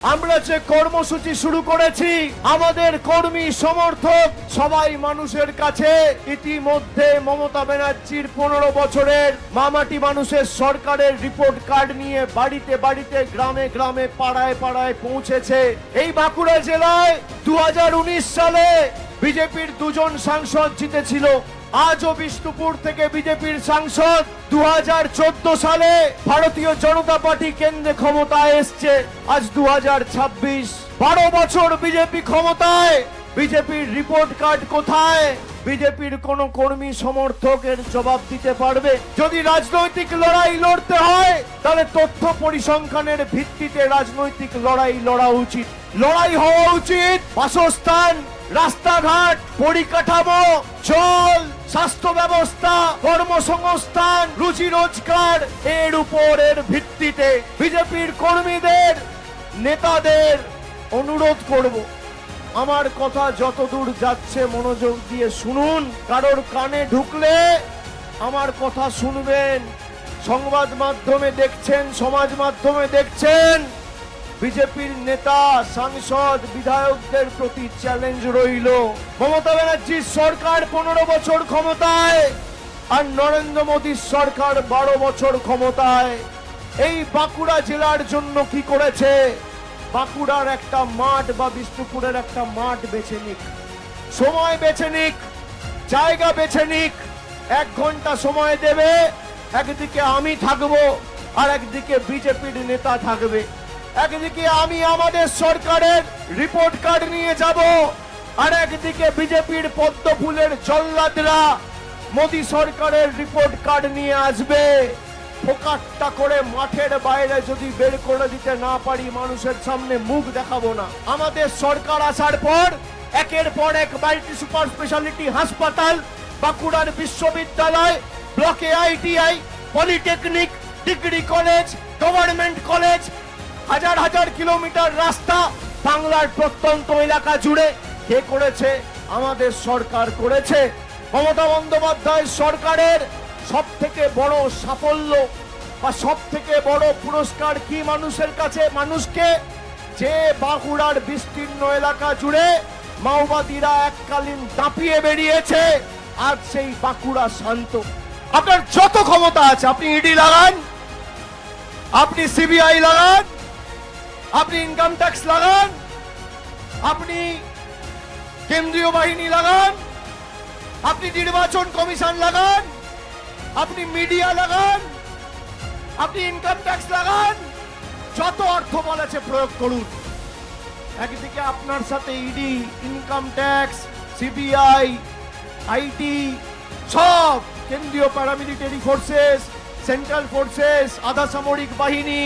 আমরা যে কর্মসূচি শুরু করেছি আমাদের কর্মী সমর্থক সবাই মানুষের কাছে ইতিমধ্যে মমতা ব্যানার্জির 15 বছরের মামাটি মানুষের সরকারের রিপোর্ট কার্ড নিয়ে বাড়িতে বাড়িতে গ্রামে গ্রামে পাড়ায় পাড়ায় পৌঁছেছে। এই বাঁকুড়া জেলায় 2019 সালে বিজেপির 2 জন সাংসদ জিতেছিল। আজও বিষ্ণুপুর থেকে বিজেপির সাংসদ 2014 সালে ভারতীয় জনতা পার্টি কেন্দ্রে ক্ষমতায় এসছে। আজ 2026, 12 বছর বিজেপি ক্ষমতায়। বিজেপির রিপোর্ট কার্ড কোথায়? বিজেপির কোন কর্মী সমর্থকের জবাব দিতে পারবে? যদি রাজনৈতিক লড়াই লড়তে হয় তাহলে তথ্য পরিসংখ্যানের ভিত্তিতে রাজনৈতিক লড়াই লড়া উচিত। লড়াই হওয়া উচিত বাসস্থান, রাস্তাঘাট, পরিকাঠামো, জল, স্বাস্থ্য ব্যবস্থা, কর্মসংস্থান, রুজি রোজগার এর উপরের ভিত্তিতে। বিজেপির কর্মীদের নেতাদের অনুরোধ করব, আমার কথা যতদূর যাচ্ছে মনোযোগ দিয়ে শুনুন। কারোর কানে ঢুকলে আমার কথা শুনবেন। সংবাদ মাধ্যমে দেখছেন, সমাজ মাধ্যমে দেখছেন, বিজেপির নেতা, সাংসদ, বিধায়কদের প্রতি চ্যালেঞ্জ রইল। মমতা ব্যানার্জির সরকার 15 বছর ক্ষমতায় আর নরেন্দ্র মোদীর সরকার 12 বছর ক্ষমতায়। এই বাঁকুড়া জেলার জন্য কি করেছে? বাঁকুড়ার একটা মাঠ বা বিষ্ণুপুরের একটা মাঠ বেছে নিক, সময় বেছে নিক, জায়গা বেছে নিক, 1 ঘন্টা সময় দেবে। একদিকে আমি থাকবো আর একদিকে বিজেপির নেতা থাকবে। একদিকে আমি আমাদের সরকারের রিপোর্ট কার্ড নিয়ে যাব আর একদিকে বিজেপির পদ্ম ফুলের জল্লাদরা মোদী সরকারের রিপোর্ট কার্ড নিয়ে আসবে। ফোকাটটা করে মাঠের বাইরে যদি বের করে দিতে না পারি মানুষের সামনে মুখ দেখাবো না। আমাদের সরকার আসার পর একের পর এক মাল্টি সুপার স্পেশালিটি হাসপাতাল, বাঁকুড়ার বিশ্ববিদ্যালয়, ব্লকে ITI, polytechnic, degree college, government college, হাজার হাজার কিলোমিটার রাস্তা বাংলার প্রত্যন্ত এলাকা জুড়ে কে করেছে? আমাদের সরকার করেছে। মমতা বন্দ্যোপাধ্যায় সরকারের সব থেকে বড় সাফল্য বা সব থেকে বড় পুরস্কার কি মানুষের কাছে? মানুষকে যে বাঁকুড়ার বিস্তীর্ণ এলাকা জুড়ে মাওবাদীরা এককালীন দাপিয়ে বেরিয়েছে, আজ সেই বাঁকুড়া শান্ত। আপনার যত ক্ষমতা আছে আপনি ইডি লাগান, আপনি সিবিআই লাগান, আপনি ইনকাম ট্যাক্স লাগান, আপনি কেন্দ্রীয় বাহিনী লাগান, আপনি নির্বাচন কমিশন লাগান, আপনি মিডিয়া লাগান, আপনি ইনকাম ট্যাক্স লাগান, যত অর্থ বলেছে প্রয়োগ করুন। একদিকে আপনার সাথে ED, income tax, CBI, IT, সব কেন্দ্রীয় প্যারামিলিটারি ফোর্সেস, সেন্ট্রাল ফোর্সেস, আধা সামরিক বাহিনী,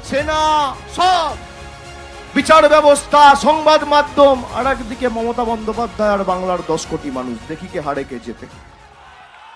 সেনা, সব বিচার ব্যবস্থা, সংবাদ মাধ্যম, আর একদিকে মমতা বন্দ্যোপাধ্যায় আর বাংলার 10 কোটি মানুষ। দেখি কে হারে কে যেতে।